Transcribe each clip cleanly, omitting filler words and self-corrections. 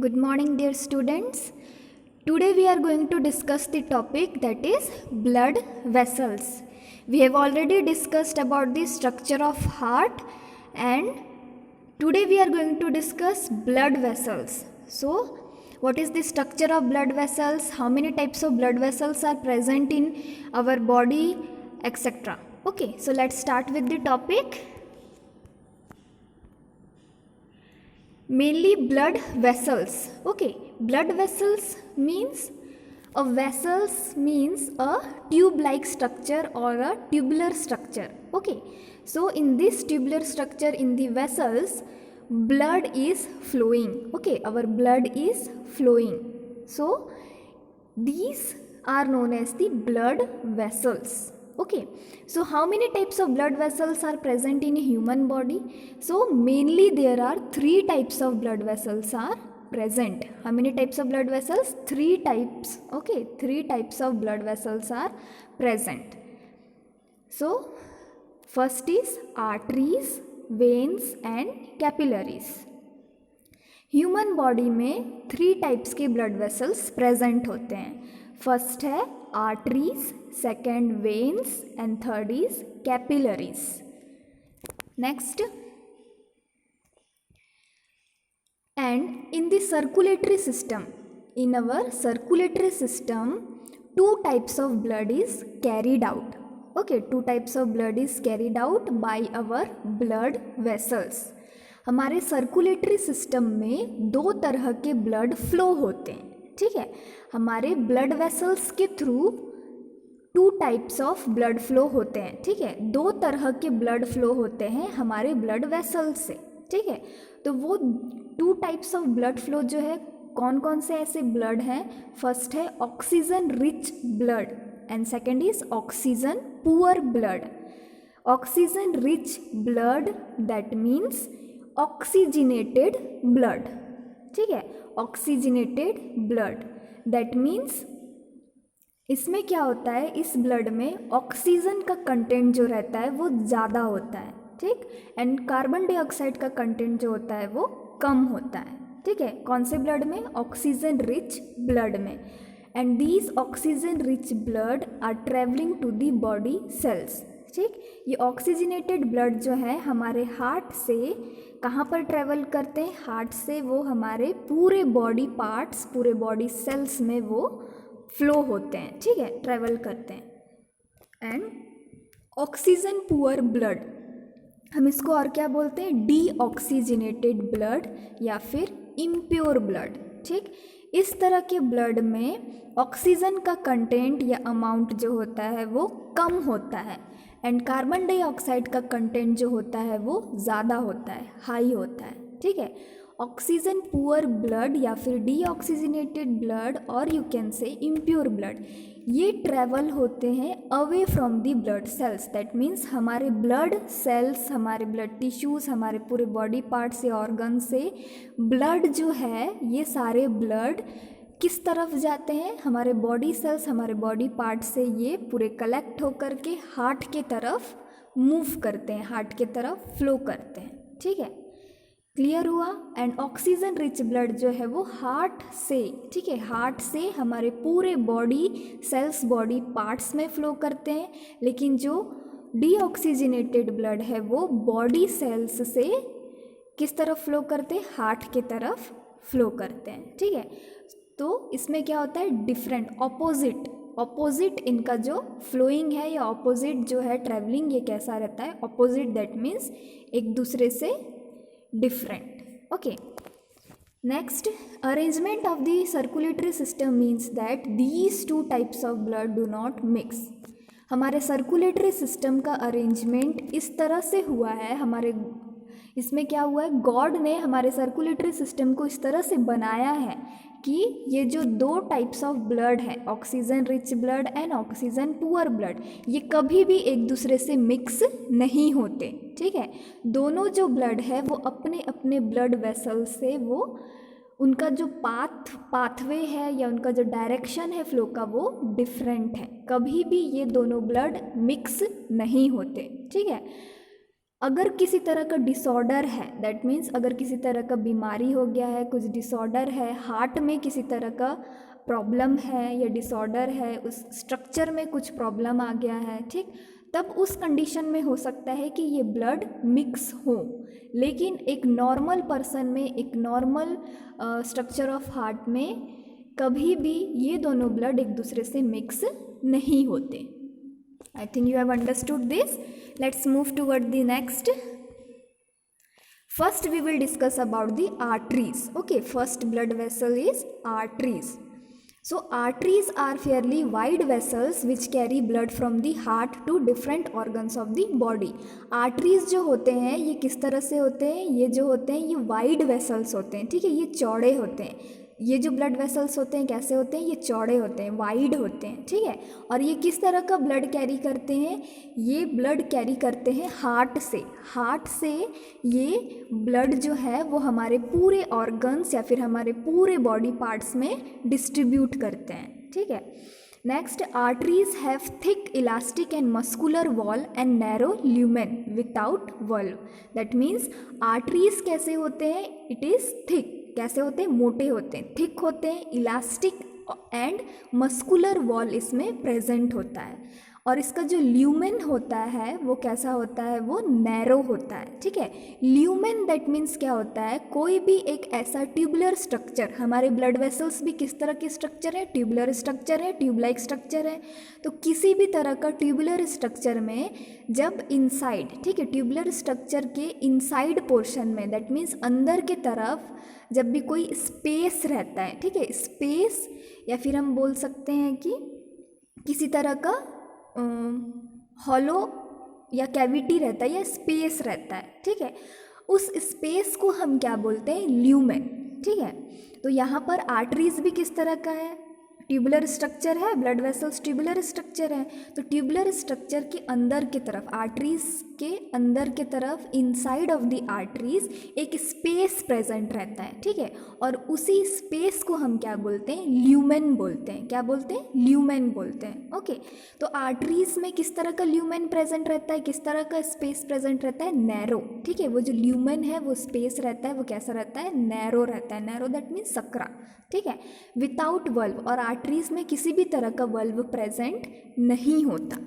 Good morning, dear students. Today we are going to discuss the topic that is blood vessels. We have already discussed about the structure of heart, and today we are going to discuss blood vessels. So, what is the structure of blood vessels? How many types of blood vessels are present in our body, etc. Okay, so let's start with the topic. Mainly blood vessels. Okay, blood vessels means a tube like structure or a tubular structure. Okay, so in this tubular structure in the vessels, blood is flowing. Okay, our blood is flowing. So these are known as the blood vessels. Okay, so how many types of blood vessels are present in a human body? So mainly there are 3 types of blood vessels are present. How many types of blood vessels? 3 types. Okay, 3 types of blood vessels are present. So first is arteries, veins and capillaries. Human body में 3 types के blood vessels present होते हैं. First है arteries, second veins and third is capillaries. Next, and in the circulatory system, in our circulatory system 2 types of blood is carried out. Okay, 2 types of blood is carried out by our blood vessels. हमारे circulatory system में 2 तरह के blood flow होते हैं. ठीक है, हमारे blood vessels के through 2 types of blood flow होते हैं. ठीक है, 2 तरह के ब्लड फ्लो होते हैं हमारे ब्लड वेसल्स से. ठीक है, तो वो 2 टाइप्स ऑफ ब्लड फ्लो जो है, कौन कौन से ऐसे ब्लड हैं? फर्स्ट है oxygen rich blood and second is oxygen poor blood. Oxygen rich blood that means oxygenated blood. ठीक है, ऑक्सीजनेटेड ब्लड दैट मीन्स इसमें क्या होता है, इस ब्लड में ऑक्सीजन का कंटेंट जो रहता है वो ज़्यादा होता है. ठीक, एंड कार्बन डाइऑक्साइड का कंटेंट जो होता है वो कम होता है. ठीक है, कौन से ब्लड में? ऑक्सीजन रिच ब्लड में. And these oxygen rich blood are travelling to the body cells. ठीक, ये ऑक्सीजनेटेड ब्लड जो है हमारे हार्ट से कहाँ पर ट्रेवल करते हैं? हार्ट से वो हमारे पूरे बॉडी पार्ट्स, पूरे बॉडी सेल्स में वो फ्लो होते हैं. ठीक है, ट्रेवल करते हैं. एंड ऑक्सीजन पुअर ब्लड, हम इसको और क्या बोलते हैं? डीऑक्सीजनेटेड ब्लड या फिर इम्प्योर ब्लड. ठीक, इस तरह के ब्लड में ऑक्सीजन का कंटेंट या अमाउंट जो होता है वो कम होता है एंड कार्बन डाइऑक्साइड का कंटेंट जो होता है वो ज़्यादा होता है, हाई होता है. ठीक है, ऑक्सीजन पुअर ब्लड या फिर डीऑक्सीजनेटेड ब्लड और यू कैन से इम्प्योर ब्लड, ये ट्रैवल होते हैं away from the blood cells. That means हमारे ब्लड सेल्स, हमारे ब्लड टिश्यूज़, हमारे पूरे बॉडी पार्ट्स या ऑर्गन से ब्लड जो है, ये सारे ब्लड किस तरफ जाते हैं? हमारे बॉडी सेल्स, हमारे बॉडी पार्ट से ये पूरे कलेक्ट होकर के हार्ट के तरफ मूव करते हैं, हार्ट के तरफ फ्लो करते हैं. ठीक है, क्लियर हुआ? एंड ऑक्सीजन रिच ब्लड जो है वो हार्ट से, ठीक है, हार्ट से हमारे पूरे बॉडी सेल्स, बॉडी पार्ट्स में फ्लो करते हैं. लेकिन जो डीऑक्सीजनेटेड ब्लड है वो बॉडी सेल्स से किस तरफ फ्लो करते हैं? हार्ट के तरफ फ्लो करते हैं. ठीक है, तो इसमें क्या होता है? डिफरेंट, ऑपोजिट इनका जो फ्लोइंग है या ऑपोजिट जो है ट्रैवलिंग, ये कैसा रहता है? ऑपोजिट. दैट मीन्स एक दूसरे से different. Okay, next, arrangement of the circulatory system means that these 2 types of blood do not mix. हमारे सर्कुलेटरी सिस्टम का अरेंजमेंट इस तरह से हुआ है, हमारे इसमें क्या हुआ है? गॉड ने हमारे सर्कुलेटरी सिस्टम को इस तरह से बनाया है कि ये जो 2 टाइप्स ऑफ ब्लड है, oxygen rich blood and oxygen poor blood, ये कभी भी एक दूसरे से मिक्स नहीं होते. ठीक है, दोनों जो ब्लड है वो अपने अपने ब्लड वेसल से वो उनका जो पाथवे है या उनका जो डायरेक्शन है फ्लो का वो डिफरेंट है. कभी भी ये दोनों ब्लड मिक्स नहीं होते. ठीक है, अगर किसी तरह का डिसऑर्डर है, दैट मीन्स अगर किसी तरह का बीमारी हो गया है, कुछ डिसऑर्डर है, हार्ट में किसी तरह का प्रॉब्लम है या डिसऑर्डर है, उस स्ट्रक्चर में कुछ प्रॉब्लम आ गया है, ठीक, तब उस कंडीशन में हो सकता है कि ये ब्लड मिक्स हो। लेकिन एक नॉर्मल पर्सन में, एक नॉर्मल स्ट्रक्चर ऑफ हार्ट में कभी भी ये दोनों ब्लड एक दूसरे से मिक्स नहीं होते। I think you have understood this. Let's move toward the next. First we will discuss about the arteries. Okay, first blood vessel is arteries. So arteries are fairly wide vessels which carry blood from the heart to different organs of the body. Arteries जो होते हैं ये किस तरह से होते हैं, ये जो होते हैं ये wide vessels होते हैं, ठीक है, ये चौड़े होते हैं। ये जो ब्लड वेसल्स होते हैं कैसे होते हैं, ये चौड़े होते हैं, वाइड होते हैं, ठीक है। और ये किस तरह का ब्लड कैरी करते हैं, ये ब्लड कैरी करते हैं हार्ट से। हार्ट से ये ब्लड जो है वो हमारे पूरे ऑर्गन्स या फिर हमारे पूरे बॉडी पार्ट्स में डिस्ट्रीब्यूट करते हैं, ठीक है। Next, arteries have thick elastic and muscular wall and narrow lumen without valve. That means arteries कैसे होते हैं, इट इज़ थिक, कैसे होते हैं, मोटे होते हैं, थिक होते हैं, इलास्टिक एंड मस्कुलर वॉल इसमें प्रेजेंट होता है। और इसका जो ल्यूमेन होता है वो कैसा होता है, वो नैरो होता है, ठीक है। ल्यूमेन दैट मीन्स क्या होता है, कोई भी एक ऐसा ट्यूबुलर स्ट्रक्चर, हमारे ब्लड वेसल्स भी किस तरह के स्ट्रक्चर है, ट्यूबुलर स्ट्रक्चर है, ट्यूब लाइक स्ट्रक्चर है। तो किसी भी तरह का ट्यूबुलर स्ट्रक्चर में जब इनसाइड, ठीक है, ट्यूबुलर स्ट्रक्चर के इनसाइड पोर्शन में, दैट मीन्स अंदर के तरफ जब भी कोई स्पेस रहता है, ठीक है, स्पेस या फिर हम बोल सकते हैं कि किसी तरह का हॉलो या कैविटी रहता है या स्पेस रहता है, ठीक है, उस स्पेस को हम क्या बोलते हैं, ल्यूमेन, ठीक है। तो यहाँ पर आर्टरीज भी किस तरह का है, ट्यूबुलर स्ट्रक्चर है, ब्लड वेसल्स ट्यूबुलर स्ट्रक्चर है। तो ट्यूबुलर स्ट्रक्चर के अंदर की तरफ, आर्टरीज के अंदर की तरफ, इनसाइड ऑफ द आर्टरीज एक स्पेस प्रेजेंट रहता है, ठीक है। और उसी स्पेस को हम क्या बोलते हैं, ल्यूमेन बोलते हैं। क्या बोलते हैं, ल्यूमेन बोलते हैं, ओके। तो आर्टरीज में किस तरह का ल्यूमेन प्रेजेंट रहता है, किस तरह का स्पेस प्रेजेंट रहता है, नैरो, ठीक है। वो जो ल्यूमेन है वो स्पेस रहता है, वो कैसा रहता है, नैरो रहता है। नैरो दैट मीन्स सकरा, ठीक है, विदाउट वल्व। और आर्टरीज में किसी भी तरह का वल्व प्रेजेंट नहीं होता।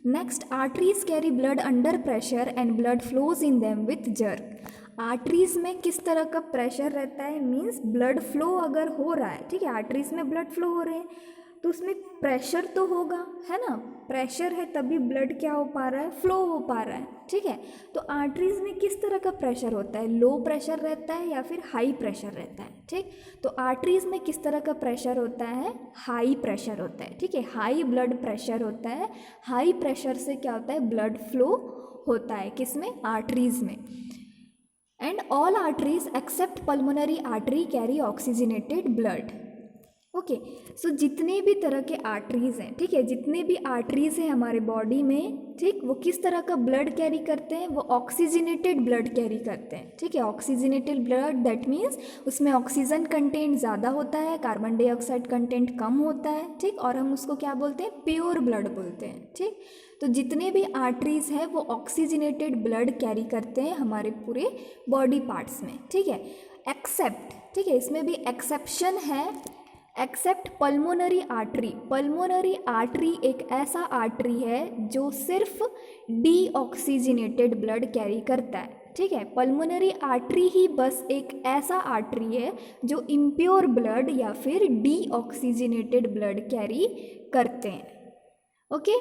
Next, arteries carry blood under pressure and blood flows in them with jerk. Arteries में किस तरह का प्रेशर रहता है, मीन्स ब्लड फ्लो अगर हो रहा है, ठीक है, आर्टरीज में ब्लड फ्लो हो रहे हैं तो उसमें प्रेशर तो होगा, है ना, प्रेशर है तभी ब्लड क्या हो पा रहा है, फ्लो हो पा रहा है, ठीक है। तो आर्टरीज में किस तरह का प्रेशर होता है, लो प्रेशर रहता है या फिर हाई प्रेशर रहता है, ठीक। तो आर्टरीज में किस तरह का प्रेशर होता है, हाई प्रेशर होता है, ठीक है, हाई ब्लड प्रेशर होता है। हाई प्रेशर से क्या होता है, ब्लड फ्लो होता है, किसमें, आर्टरीज में। And all arteries except pulmonary artery carry oxygenated blood. Okay, so जितने भी तरह के आर्टरीज हैं, ठीक है, जितने भी आर्टरीज हैं हमारे बॉडी में, ठीक, वो किस तरह का ब्लड कैरी करते हैं, वो ऑक्सीजनेटेड ब्लड कैरी करते हैं, ठीक है। ऑक्सीजनेटेड ब्लड दैट मीन्स उसमें ऑक्सीजन कंटेंट ज़्यादा होता है, कार्बन डाइऑक्साइड कंटेंट कम होता है, ठीक, और हम उसको क्या बोलते हैं, प्योर ब्लड बोलते हैं, ठीक। तो जितने भी आर्टरीज हैं वो ऑक्सीजनेटेड ब्लड कैरी करते हैं हमारे पूरे बॉडी पार्ट्स में, ठीक है। एक्सेप्ट, ठीक है, इसमें भी एक्सेप्शन है, accept pulmonary artery. Pulmonary artery एक ऐसा आर्टरी है जो सिर्फ डीऑक्सीजनेटेड ब्लड कैरी करता है, ठीक है। पल्मोनरी आर्टरी ही बस एक ऐसा आर्टरी है जो इम्प्योर ब्लड या फिर डीऑक्सीजनेटेड ब्लड कैरी करते हैं, okay.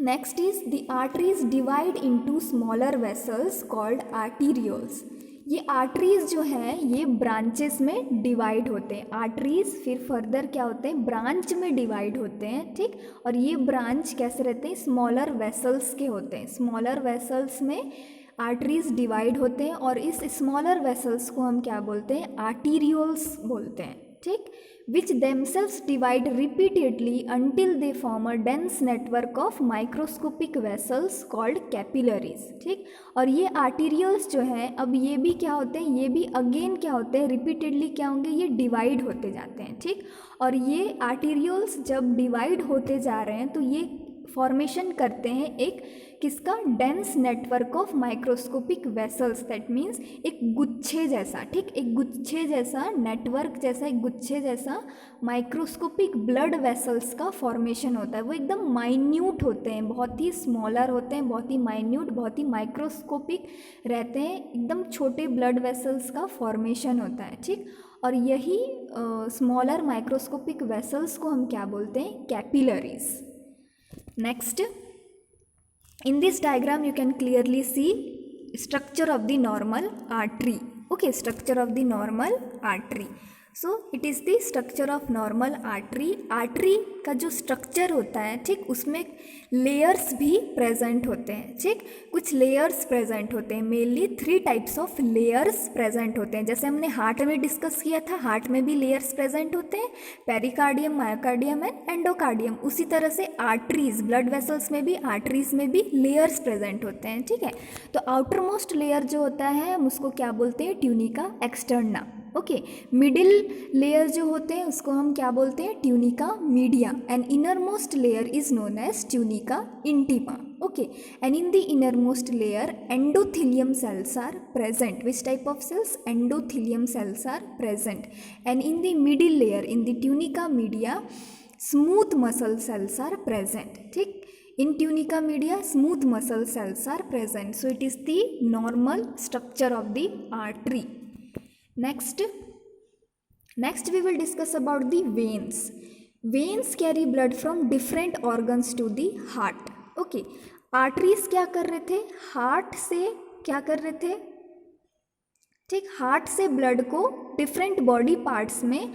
Next is the arteries divide into smaller vessels called arterioles. ये आर्टरीज जो हैं ये ब्रांचेस में डिवाइड होते हैं। आर्टरीज फिर फर्दर क्या होते हैं, ब्रांच में डिवाइड होते हैं, ठीक। और ये ब्रांच कैसे रहते हैं, स्मॉलर वेसल्स के होते हैं। स्मॉलर वेसल्स में आर्टरीज डिवाइड होते हैं और इस स्मॉलर वेसल्स को हम क्या बोलते हैं, आर्टीरियोल्स बोलते हैं, ठीक। which themselves divide repeatedly until they form a dense network of microscopic vessels called capillaries, ठीक। और ये arterioles जो हैं अब ये भी क्या होते हैं, ये भी अगेन क्या होते हैं, रिपीटेडली क्या होंगे, ये डिवाइड होते जाते हैं, ठीक। और ये arterioles जब डिवाइड होते जा रहे हैं तो ये फॉर्मेशन करते हैं एक किसका, dense network of microscopic vessels, that means एक गुच्छे जैसा, ठीक, एक गुच्छे जैसा नेटवर्क जैसा, एक गुच्छे जैसा माइक्रोस्कोपिक ब्लड वेसल्स का फॉर्मेशन होता है। वो एकदम माइन्यूट होते हैं, बहुत ही स्मॉलर होते हैं, बहुत ही माइन्यूट, बहुत ही माइक्रोस्कोपिक रहते हैं, एकदम छोटे ब्लड वेसल्स का फॉर्मेशन होता है, ठीक। और यही स्मॉलर माइक्रोस्कोपिक वेसल्स को हम क्या बोलते हैं, capillaries. Next, in this diagram you can clearly see structure of the normal artery. Okay, structure of the normal artery. So it is the structure of normal artery. Artery का जो structure होता है, ठीक, उसमें लेयर्स भी present होते हैं, ठीक, कुछ लेयर्स प्रेजेंट होते हैं। Mainly 3 types of layers present होते हैं। जैसे हमने हार्ट में डिस्कस किया था, हार्ट में भी लेयर्स प्रेजेंट होते हैं, पेरिकार्डियम, मायोकार्डियम एंड एंडोकार्डियम। उसी तरह से आर्टरीज, ब्लड वेसल्स में भी, आर्टरीज में भी लेयर्स प्रेजेंट होते हैं, ठीक है। तो आउटर मोस्ट लेयर जो होता है हम उसको क्या बोलते हैं, tunica externa. Okay, middle layer जो होते हैं उसको हम क्या बोलते हैं, tunica media, and innermost layer is known as tunica intima. Okay, and in the innermost layer endothelium cells are present. Which type of cells? Endothelium cells are present. And in the middle layer, in the tunica media, smooth muscle cells are present, ठीक। in tunica media smooth muscle cells are present. So it is the normal structure of the artery. Next we will discuss about the veins. Veins carry blood from different organs to the heart. Okay, arteries क्या कर रहे थे, heart से क्या कर रहे थे, ठीक, हार्ट से ब्लड को डिफरेंट बॉडी पार्ट्स में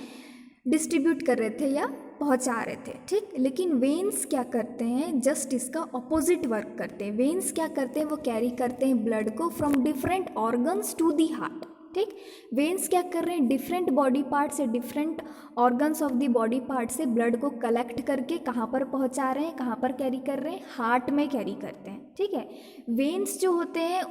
डिस्ट्रीब्यूट कर रहे थे या पहुंचा रहे थे, ठीक। लेकिन वेन्स क्या करते हैं, जस्ट इसका ऑपोजिट वर्क करते हैं। वेन्स क्या करते हैं, वो कैरी करते हैं ब्लड को from different organs to the heart, ठीक। वेन्स क्या कर रहे हैं, डिफरेंट बॉडी पार्ट से, different organs of the body part से ब्लड को कलेक्ट करके कहाँ पर पहुँचा रहे हैं, कहाँ पर कैरी कर रहे हैं, हार्ट में कैरी करते हैं, ठीक है। वेन्स जो होते हैं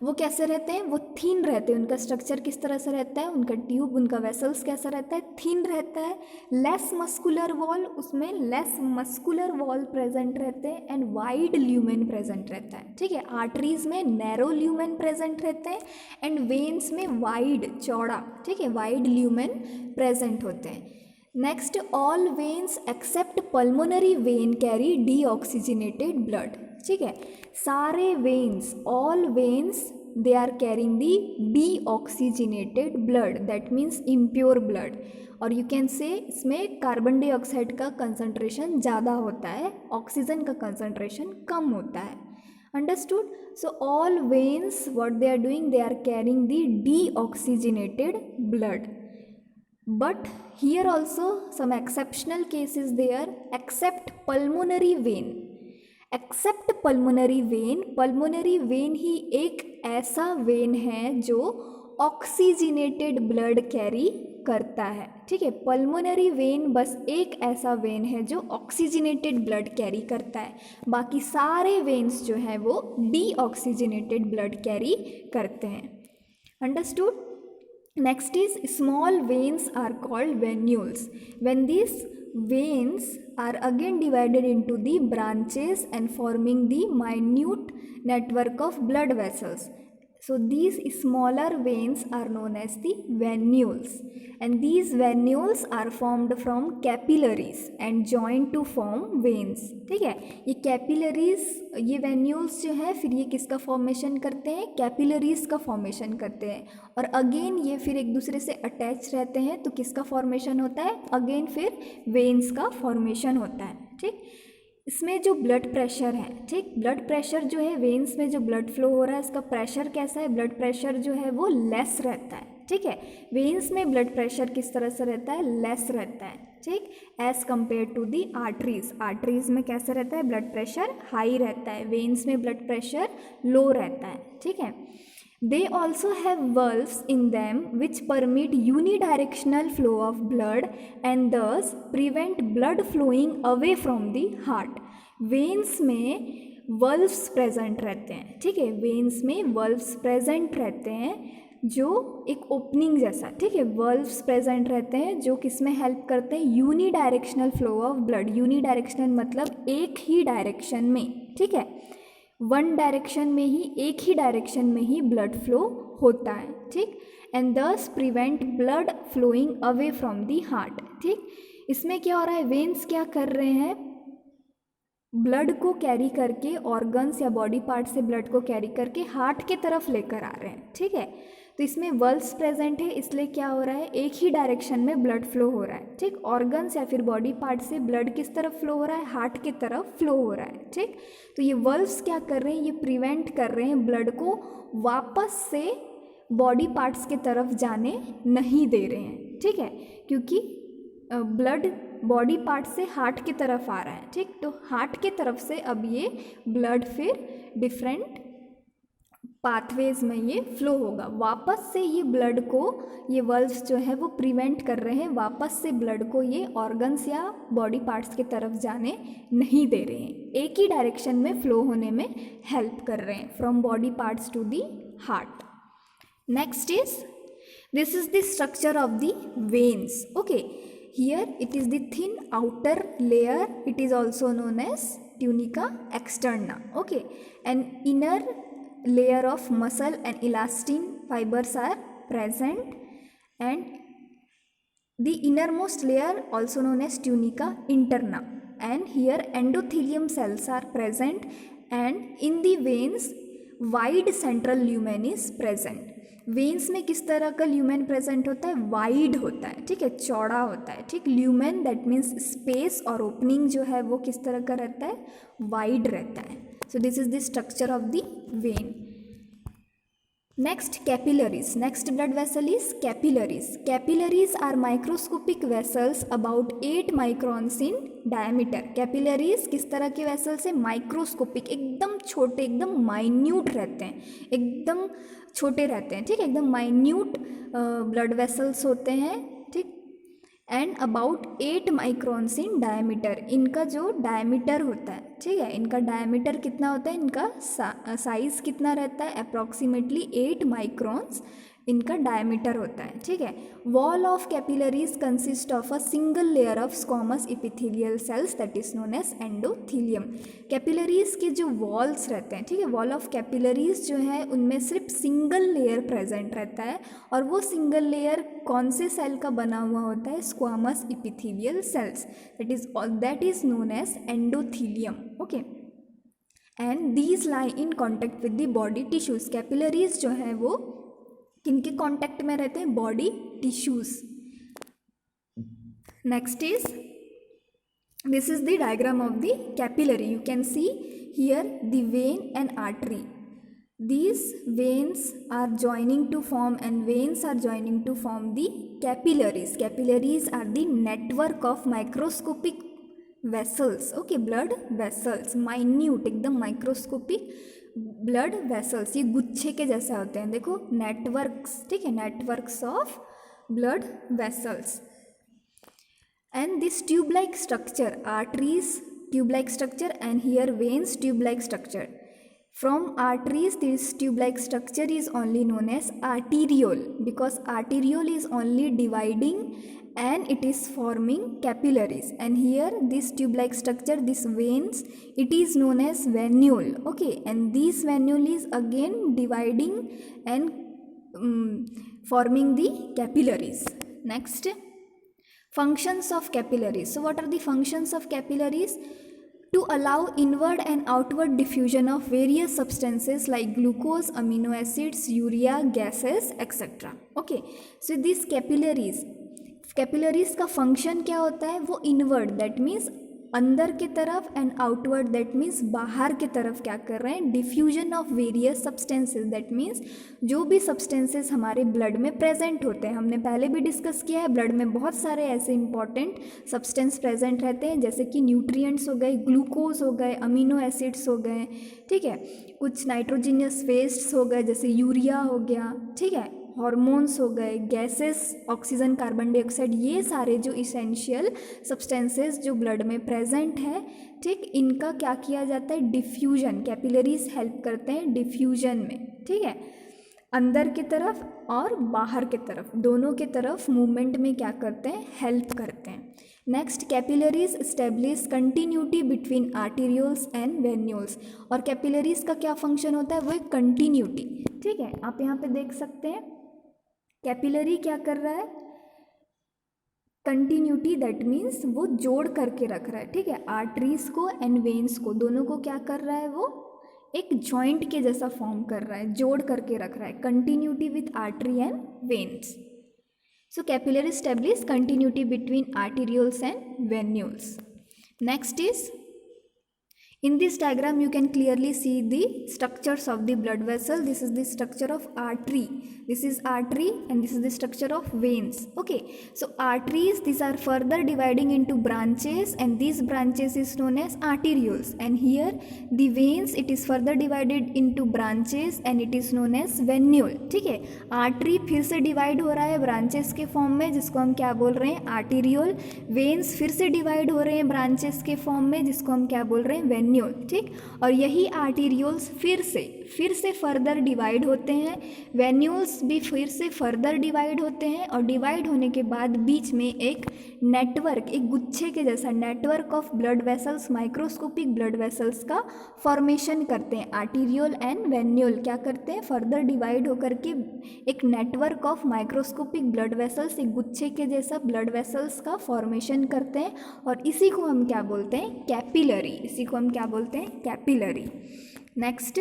वो कैसे रहते हैं, वो थिन रहते हैं। उनका स्ट्रक्चर किस तरह से रहता है, उनका ट्यूब, उनका वेसल्स कैसा रहता है, थिन रहता है। लेस मस्कुलर वॉल, उसमें लेस मस्कुलर वॉल प्रेजेंट रहते हैं, एंड वाइड ल्यूमेन प्रेजेंट रहता है, ठीक है। आर्टरीज में नैरो ल्यूमेन प्रेजेंट रहते हैं, एंड वेन्स में वाइड, चौड़ा, ठीक है, वाइड ल्यूमेन प्रेजेंट होते हैं। Next, all veins except pulmonary vein carry deoxygenated blood, ठीक है। सारे veins, all veins, they are carrying the deoxygenated blood, that means impure blood. और यू कैन से इसमें कार्बन डाइऑक्साइड का कंसंट्रेशन ज़्यादा होता है, ऑक्सीजन का कंसंट्रेशन कम होता है। Understood? So all veins what they are doing, they are carrying the deoxygenated blood. But here also some exceptional cases there, except pulmonary vein. Accept pulmonary when, pulmonary when he एक ऐसा when है जो oxygenated blood carry करता है, ठीक है। Pulmonary vein बस एक ऐसा वेन है जो ऑक्सीजनेटेड ब्लड कैरी करता है, बाकी सारे वेन्स जो हैं वो डीऑक्सीजनेटेड ब्लड कैरी करते हैं। Understood? Next is small veins are called venules. When these veins are again divided into the branches and forming the minute network of blood vessels. So these smaller veins are known as the venules, and these venules are formed from capillaries and joined to form veins, ठीक है। ये capillaries, ये venules जो है फिर ये किसका formation करते हैं, कैपिलरीज का फॉर्मेशन करते हैं, और अगेन ये फिर एक दूसरे से अटैच रहते हैं, तो किसका फॉर्मेशन होता है, अगेन फिर वेन्स का फॉर्मेशन होता है, ठीक। इसमें जो ब्लड प्रेशर है, ठीक, ब्लड प्रेशर जो है वेन्स में जो ब्लड फ्लो हो रहा है उसका प्रेशर कैसा है, ब्लड प्रेशर जो है वो लेस रहता है, ठीक है। वेन्स में ब्लड प्रेशर किस तरह से रहता है, लेस रहता है, ठीक, as compare to the arteries. Arteries में कैसा रहता है, ब्लड प्रेशर हाई रहता है, वेन्स में ब्लड प्रेशर लो रहता है, ठीक है। They also have valves in them which permit unidirectional flow of blood and thus prevent blood flowing away from the heart. Veins में valves present रहते हैं, ठीक है, veins में valves present रहते हैं जो एक ओपनिंग जैसा, ठीक है, valves present रहते हैं जो किसमें हेल्प करते हैं, unidirectional flow of blood. Unidirectional मतलब एक ही डायरेक्शन में, ठीक है, वन डायरेक्शन में ही, एक ही डायरेक्शन में ही ब्लड फ्लो होता है, ठीक। And thus prevent blood flowing away from the heart, ठीक। इसमें क्या हो रहा है, वेन्स क्या कर रहे हैं, ब्लड को कैरी करके, ऑर्गन्स या बॉडी पार्ट से ब्लड को कैरी करके हार्ट के तरफ लेकर आ रहे हैं, ठीक है। तो इसमें वल्व्स प्रेजेंट है, इसलिए क्या हो रहा है, एक ही डायरेक्शन में ब्लड फ्लो हो रहा है, ठीक। ऑर्गन्स या फिर बॉडी पार्ट से ब्लड किस तरफ फ्लो हो रहा है, हार्ट के तरफ फ्लो हो रहा है, ठीक। तो ये वल्व्स क्या कर रहे हैं, ये प्रिवेंट कर रहे हैं ब्लड को वापस से बॉडी पार्ट्स के तरफ जाने नहीं दे रहे हैं, ठीक है, क्योंकि ब्लड बॉडी पार्ट से हार्ट की तरफ आ रहा है, ठीक। तो हार्ट की तरफ से अब ये ब्लड फिर डिफरेंट पाथवेज में ये फ्लो होगा, वापस से ये ब्लड को, ये वल्व्स जो है वो प्रिवेंट कर रहे हैं वापस से ब्लड को ये ऑर्गन्स या बॉडी पार्ट्स की तरफ जाने नहीं दे रहे हैं, एक ही डायरेक्शन में फ्लो होने में हेल्प कर रहे हैं, from body parts to the heart. Next is, this is the structure of the veins, okay। Here it is the thin outer layer, it is also known as tunica externa, okay। An inner layer of muscle and elastin fibers are present, and the innermost layer also known as tunica interna, and here endothelium cells are present, and in the veins wide central lumen is present। Veins में किस तरह का lumen present होता है, wide होता है, ठीक है, चौड़ा होता है, ठीक। ल्यूमेन दैट मीन्स स्पेस, और ओपनिंग जो है वो किस तरह का रहता है, वाइड रहता है। So this is the structure of the vein. Next capillaries, next blood vessel is capillaries. Capillaries are microscopic vessels about 8 microns in diameter. Capillaries किस तरह के वेसल्स है, माइक्रोस्कोपिक, एकदम छोटे, एकदम माइन्यूट रहते हैं, एकदम छोटे रहते हैं, ठीक है, एकदम माइन्यूट ब्लड वेसल्स होते हैं, ठीक। And about 8 microns in diameter, इनका जो डायमीटर होता है, ठीक है, इनका डायमीटर कितना होता है, इनका साइज कितना रहता है, अप्रॉक्सीमेटली 8 माइक्रॉन्स इनका डायमीटर होता है, ठीक है। Wall of capillaries consist of a single layer of squamous epithelial cells that is known as endothelium. Capillaries के जो वॉल्स रहते हैं, ठीक है, वॉल ऑफ कैपिलरीज जो है उनमें सिर्फ सिंगल लेयर प्रेजेंट रहता है, और वो सिंगल लेयर कौन से सेल का बना हुआ होता है, squamous epithelial cells, that is known as endothelium, okay. And these lie in contact with the body tissues. Capillaries जो है वो किनके कांटेक्ट में रहते हैं, body tissues. Next is, this is the diagram of the capillary. You can see here the vein and artery, these veins are joining to form, and veins are joining to form the capillaries. Capillaries are the network of microscopic vessels, okay, blood vessels, minute, एकदम microscopic blood vessels, ये गुच्छे के जैसे होते हैं, देखो, networks, ठीक है, networks of blood vessels. And this tube like structure, arteries tube like structure, and here veins tube like structure. From arteries, this tube-like structure is only known as arteriole, because arteriole is only dividing and it is forming capillaries. And here this tube-like structure, this veins, it is known as venule, okay. And this venule is again dividing and forming the capillaries. Next, functions of capillaries. So what are the functions of capillaries? To allow inward and outward diffusion of various substances like glucose, amino acids, urea, gases, etc. Okay, so these capillaries का function क्या होता है, वो inward, that means अंदर की तरफ, and outward that means बाहर की तरफ क्या कर रहे हैं, diffusion of various substances, that means जो भी सब्सटेंसेस हमारे ब्लड में प्रेजेंट होते हैं, हमने पहले भी डिस्कस किया है, ब्लड में बहुत सारे ऐसे इंपॉर्टेंट सब्सटेंस प्रेजेंट रहते हैं, जैसे कि न्यूट्रिएंट्स हो गए, ग्लूकोज हो गए, अमीनो एसिड्स हो गए, ठीक है, कुछ नाइट्रोजिनियस वेस्ट्स हो गए जैसे यूरिया हो गया, ठीक है, हॉर्मोन्स हो गए, गैसेस, ऑक्सीजन, कार्बन डाइऑक्साइड, ये सारे जो इसेंशियल सब्सटेंसेस जो ब्लड में प्रेजेंट है, ठीक, इनका क्या किया जाता है, डिफ्यूजन, कैपिलरीज हेल्प करते हैं डिफ्यूजन में, ठीक है, अंदर की तरफ और बाहर की तरफ, दोनों की तरफ मूवमेंट में क्या करते हैं, हेल्प करते हैं। Next, capillaries establish continuity between arterioles and venules. और कैपिलरीज का क्या फंक्शन होता है, वो एक कंटिन्यूटी। ठीक है, आप यहाँ पे देख सकते हैं कैपिलरी क्या कर रहा है, कंटिन्यूटी, दैट मीन्स वो जोड़ करके रख रहा है। ठीक है, आर्टरीज को एंड वेन्स को, दोनों को क्या कर रहा है, वो एक जॉइंट के जैसा फॉर्म कर रहा है, जोड़ करके रख रहा है, continuity with artery and veins. So capillary establish continuity between arterioles and venules. Next is, in this diagram you can clearly see the structures of the blood vessel. This is the structure of artery, this is artery, and this is the structure of veins. Okay, so arteries, these are further dividing into branches, and these branches is known as arterioles. And here the veins, it is further divided into branches and it is known as venule. ठीक है, artery फिर से divide हो रहा है branches के form में, जिसको हम क्या बोल रहे हैं, आर्टीरियोल। वेन्स फिर से डिवाइड हो रहे हैं ब्रांचेस के फॉर्म में, जिसको हम क्या बोल रहे हैं, वेन्यूल। ठीक, और यही आर्टीरियोल्स फिर से फर्दर डिवाइड होते हैं, वेन्यूल्स भी फिर से फर्दर डिवाइड होते हैं, और डिवाइड होने के बाद बीच में एक नेटवर्क, एक गुच्छे के जैसा network of blood vessels, microscopic blood vessels का फॉर्मेशन करते हैं। आर्टीरियोल एंड वेन्यूल क्या करते हैं, फर्दर डिवाइड होकर के एक network of microscopic blood vessels, एक गुच्छे के जैसा ब्लड वेसल्स का फॉर्मेशन करते हैं, और इसी को हम क्या बोलते हैं, कैपिलरी। इसी को हम क्या बोलते हैं, capillary. Next,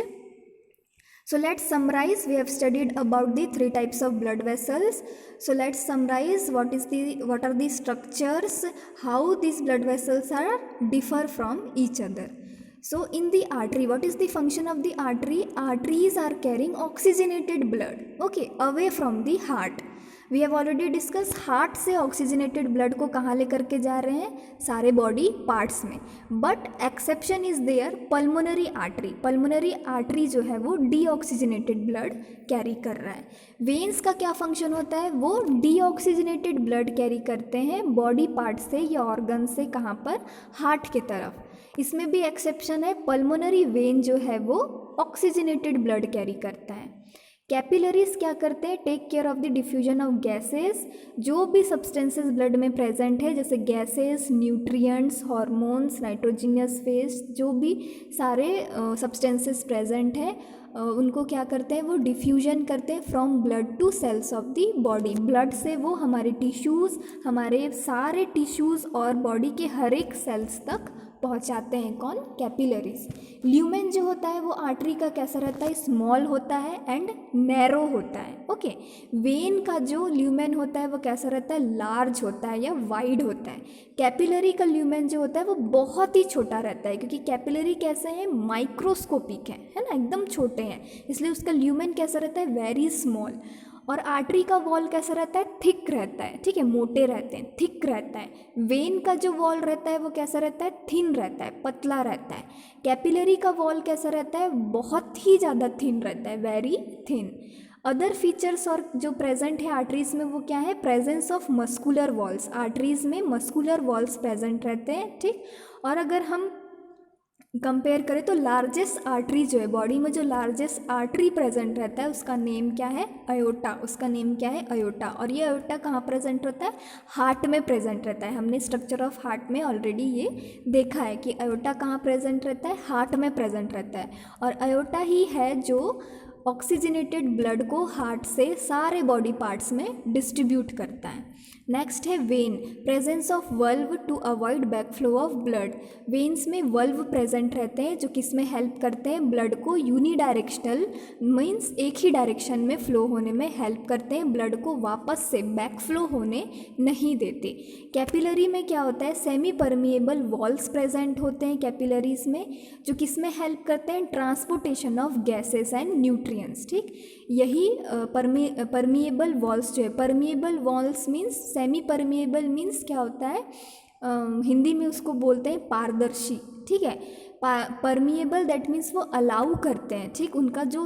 so let's summarize. We have studied about the three types of blood vessels. So let's summarize what are the structures, how these blood vessels are differ from each other. So in the artery, what is the function of the artery? Arteries are carrying oxygenated blood, okay, away from the heart. We have already discuss, heart से oxygenated blood को कहाँ लेकर के जा रहे हैं, सारे body parts में। But exception is there, pulmonary artery. Pulmonary artery जो है वो डीऑक्सीजनेटेड ब्लड कैरी कर रहा है। वेन्स का क्या फंक्शन होता है, वो डीऑक्सीजनेटेड ब्लड कैरी करते हैं बॉडी पार्ट से या ऑर्गन से, कहाँ पर, हार्ट के तरफ। इसमें भी एक्सेप्शन है, पल्मोनरी वेन जो है वो ऑक्सीजनेटेड ब्लड कैरी करता है। कैपिलरीज क्या करते हैं, take care of the diffusion of gases, जो भी सब्सटेंसेस ब्लड में प्रेजेंट है, जैसे गैसेस, न्यूट्रिएंट्स, हार्मोन्स, नाइट्रोजनियस फेस, जो भी सारे सब्सटेंसेस प्रेजेंट हैं, उनको क्या करते हैं, वो डिफ्यूजन करते हैं from blood to cells of the body. ब्लड से वो हमारे टिश्यूज़, हमारे सारे टिश्यूज़ और बॉडी के हर एक सेल्स तक पहुंचाते हैं। कौन, कैपिलरीज। ल्यूमेन जो होता है वो आर्टरी का कैसा रहता है, स्मॉल होता है एंड नैरो होता है। ओके, वेन का जो ल्यूमेन होता है वो कैसा रहता है, लार्ज होता है या वाइड होता है। कैपिलरी का ल्यूमेन जो होता है वो बहुत ही छोटा रहता है, क्योंकि कैपिलरी कैसे हैं, माइक्रोस्कोपिक है ना, एकदम छोटे हैं, इसलिए उसका ल्यूमेन कैसा रहता है, वेरी स्मॉल। और आर्टरी का वॉल कैसा रहता है, थिक रहता है। ठीक है, मोटे रहते हैं, थिक रहता है। वेन का जो वॉल रहता है वो कैसा रहता है, थिन रहता है, पतला रहता है। कैपिलरी का वॉल कैसा रहता है, बहुत ही ज़्यादा थिन रहता है, वेरी थिन। अदर फीचर्स और जो प्रेजेंट है आर्टरीज में वो क्या है, presence of muscular walls. Arteries में मस्कुलर वॉल्स प्रेजेंट रहते हैं। ठीक, और अगर हम कंपेयर करें तो लार्जेस्ट आर्टरी जो है बॉडी में, जो लार्जेस्ट आर्टरी प्रेजेंट रहता है उसका नेम क्या है, अयोटा। उसका नेम क्या है, अयोटा। और ये अयोटा कहाँ प्रेजेंट रहता है, हार्ट में प्रेजेंट रहता है। हमने स्ट्रक्चर ऑफ हार्ट में ऑलरेडी ये देखा है कि अयोटा कहाँ प्रेजेंट रहता है, हार्ट में प्रेजेंट रहता है। और अयोटा ही है जो ऑक्सीजनेटेड ब्लड को हार्ट से सारे बॉडी पार्ट्स में डिस्ट्रीब्यूट करता है। नेक्स्ट है vein, presence of valve to avoid backflow of blood. Veins में वल्व प्रेजेंट रहते हैं जो किस में हेल्प करते हैं, ब्लड को यूनिडायरेक्शनल मीन्स एक ही डायरेक्शन में फ्लो होने में हेल्प करते हैं, ब्लड को वापस से बैकफ्लो होने नहीं देते। कैपिलरी में क्या होता है, सेमी परमिएबल वॉल्स प्रेजेंट होते हैं कैपिलरीज में, जो किस में हेल्प करते हैं, transportation of gases and nutrients. ठीक, यही परमिएबल वॉल्स जो है, permeable walls means, semi permeable means क्या होता है, हिंदी में उसको बोलते हैं पारदर्शी। ठीक है, परमिएबल दैट मीन्स वो अलाउ करते हैं। ठीक, उनका जो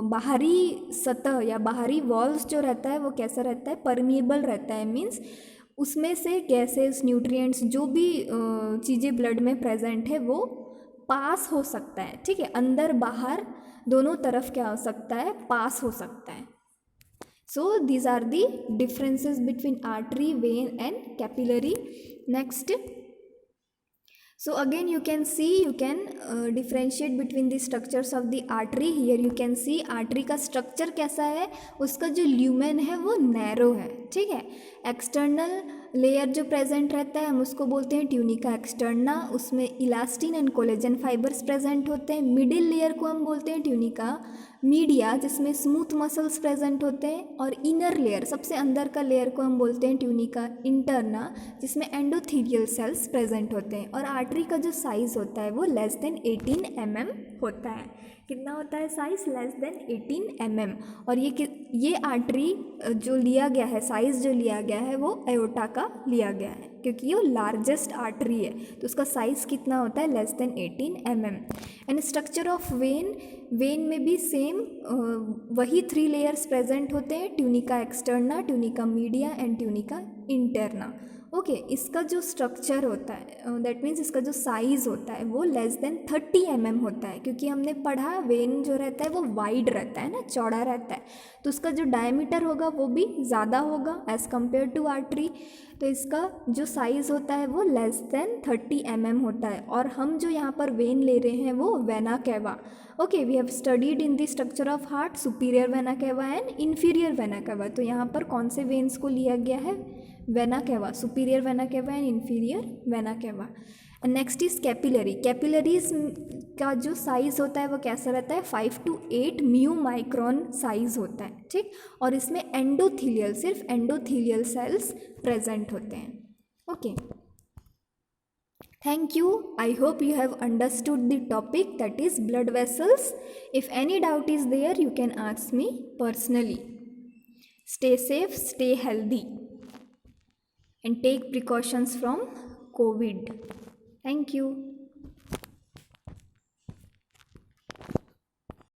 बाहरी सतह या बाहरी वॉल्स जो रहता है वो कैसा रहता है, परमिएबल रहता है। मीन्स उसमें से गैसेस, न्यूट्रिएंट्स, जो भी चीज़ें ब्लड में प्रेजेंट है वो पास हो सकता है। ठीक है, अंदर बाहर दोनों तरफ क्या हो सकता है, पास हो सकता है। So these are the differences between artery, vein and capillary. Next, so again you can see, you can differentiate between the structures of the artery. Here you can see artery का structure कैसा है, उसका जो lumen है वो narrow है, ठीक है. एक्सटर्नल लेयर जो प्रेजेंट रहता है हम उसको बोलते हैं ट्यूनिका एक्सटर्ना, उसमें elastin and collagen fibres present होते हैं. मिडिल लेयर को हम बोलते हैं ट्यूनिका मीडिया, जिसमें स्मूथ मसल्स प्रेजेंट होते हैं. और इनर लेयर, सबसे अंदर का लेयर को हम बोलते हैं ट्यूनिका इंटरना, जिसमें एंडोथीलियल सेल्स प्रेजेंट होते हैं. और आर्टरी का जो साइज़ होता है वो लेस देन 18 mm होता है. कितना होता है साइज़? Less than 18 mm. और ये आर्टरी जो लिया गया है, साइज़ जो लिया गया है वो एओर्टा का लिया गया है, क्योंकि ये लार्जेस्ट आर्टरी है, तो उसका साइज़ कितना होता है? Less than 18 mm. And structure of when, when में भी सेम वही 3 लेयर्स प्रेजेंट होते हैं, tunica externa, tunica media and tunica interna. Okay, इसका जो स्ट्रक्चर होता है, दैट मीन्स इसका जो साइज़ होता है वो लेस देन 30 mm होता है, क्योंकि हमने पढ़ा वेन जो रहता है वो वाइड रहता है ना, चौड़ा रहता है, तो उसका जो डायमीटर होगा वो भी ज़्यादा होगा एज़ कम्पेयर टू आर्टरी. तो इसका जो साइज़ होता है वो लेस देन 30 mm होता है. और हम जो यहाँ पर वेन ले रहे हैं वो vena cava. Okay, we have studied in the structure of heart superior vena cava and inferior vena cava. तो यहाँ पर कौन से वेन्स को लिया गया है? Vena cava, superior vena cava and inferior vena cava. Next is capillary. Capillaries का जो साइज़ होता है वो कैसा रहता है? 5 to 8 म्यू माइक्रोन साइज़ होता है, ठीक. और इसमें एंडोथीलियल, सिर्फ एंडोथीलियल सेल्स प्रेजेंट होते हैं. Okay, thank you. I hope you have understood the topic, that is blood vessels. If any doubt is there, you can ask me personally. Stay safe, stay healthy, and take precautions from COVID. Thank you.